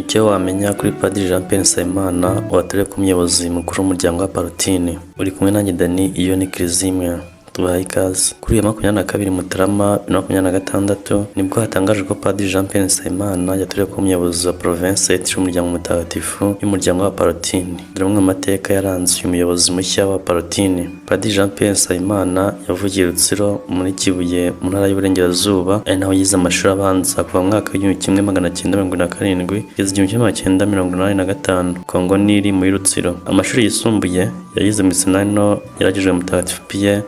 Icyo wamenya kuri Padiri Jean Pierre Nsabimana watorewe ku muyobozi mukuru w'umuryango wa Palutine. Uri kumwe nanjye Dani, iyo ni Kirizimwe. Tubahaye ikaze. Kuri 22 Mutarama 2026 nibwo hatangajwe ko Padiri Jean Pierre Nsabimana yatorewe ku muyobozi wa province yitiriwe umuryango mutagatifu y'umuryango wa Palutine. Dore mu mateka yaranze uyu muyobozi mushya wa Palutine. Padiri Jean Pierre Nsabimana yavugiye Rutsiro muri Kibuye mu ntara y'Uburengerazuba, ari naho yize amashuri abanza kuva mu mwaka w'1947 kugeza 1985 Kongo Nili muri Rutsiro. Amashuri yisumbuye yayize mu Seminari yaragijwe Mutagatifu Pierre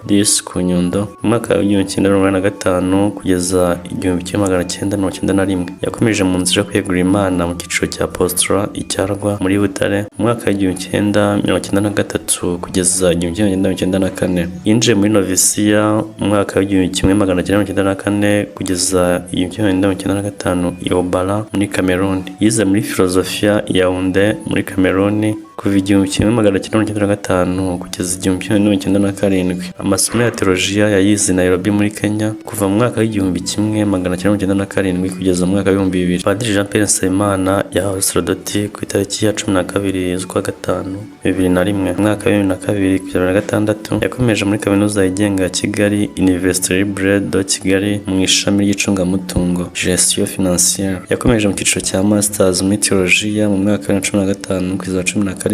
ku Nyundo mu mwaka wa 1985 kugeza 1991. Yakomeje mu nzira yo kwegura Imana mu cyiciro cya Apostora icyarwa muri Butare mu mwaka wa 1993 kugeza 1994. Yinjiye muri novisiya mu mwaka wa 1994 kugeza 1995 i Obala muri Cameroon. Yize muri filozofia Yaounde muri Cameroon kuva 1995 kugeza 1997. Amasomo ya teolojiya yayize Nairobi muri Kenya kuva mu mwaka wa 1997 kugeza mu mwaka wa 2000. Padiri Jean Pierre Nsabimana yahawe sacerdoti ku itariki ya 12 z'ukwa gatanu 2001. Mu mwaka wa 2002 kugeza 2006 yakomeje muri kaminuza yigenga ya Kigali Université Libre de Kigali mu ishami ry'icungamutungo Gestion Financière. Yakomeje mu cyiciro cya Masters muri teolojiya mu mwaka wa 2015 kugeza 2017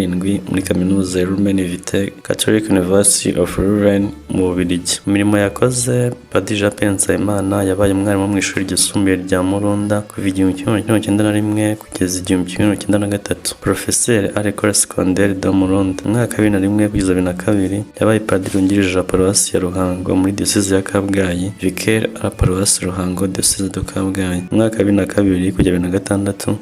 muri kaminuza ya L'Humanité Catholic University of Louvain mu Bubiligi. Imirimo yakoze, Padiri Jean Pierre Nsabimana yabaye umwarimu mu ishuri ryisumbuye rya Murunda kuva 1991 kugeza 1993. Professeur à l'école secondaire de Murunda. Mu mwaka wa 2001 kugeza 2002 yabaye padiri wungirije wa paruwasi ya Ruhango muri diocese ya Kabgayi, vicaire à la paroisse Ruhango diocese de Kabgayi. Mu mwaka wa 2002 kugeza 2006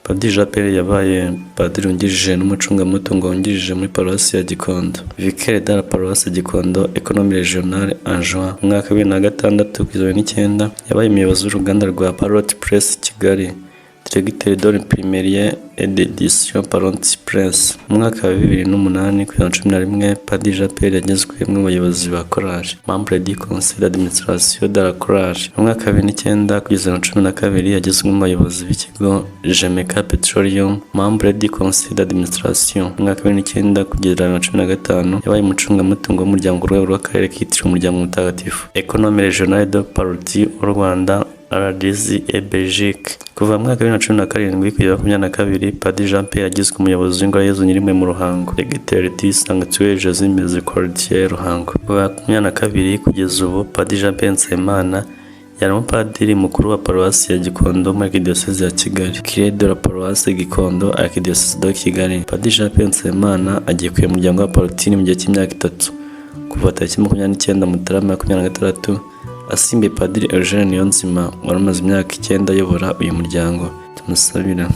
Padiri Jean Pierre yabaye padiri wungirije n'umucungamutungo wungirije muri paruwasi ya Gikondo, vicaire de la paroisse Gikondo, économie régionale en juin. Mu mwaka wa 2006 kugeza 2009 yabaye umuyobozi w'uruganda rwa Parrot Press Kigali, directeur de l'imprimerie et d'édition Parrot Press. Mu mwaka wa 2008 kugeza 2011 Padiri Jean Pierre yagizwe mu bayobozi ba Courage, membre du conseil d'administration de la Courage. Mu mwaka wa 2009 kugeza 2012 yagizwe mu bayobozi b'ikigo Jemeka Petroleum, membre du conseil d'administration. Mu mwaka wa 2009 kugeza 2015 yabaye umucungamutungo w'umuryango urwego rw'akarere kitiriwe umuryango mutagatifu, économie régionale de Paroti au Rwanda, RDC et Belgique. Kuva mu mwaka wa 2017 kugeza 2022 Padiri Jean Pierre yagizwe umuyobozi w'ingoro Yezu Nyirimwe mu Ruhango, Directeur du Sanctuaire Jésus Miséricordieux Ruhango. Kuva 2022 kugeza ubu Padiri Jean Pierre Nsabimana yari umupadiri mukuru wa paruwasi ya Gikondo muri arkidiocese ya Kigali, curé de la paroisse Gikondo arkidiocese de Kigali. Padiri Jean Pierre Nsabimana agiye kuyobora umuryango wa Palutine mu gihe cy'imyaka 3 kuva tariki 29 Mutarama 2026 asimbuye Padiri Eugene Niyonzima wari umaze imyaka 9 ayobora uyu muryango. Tumusabira.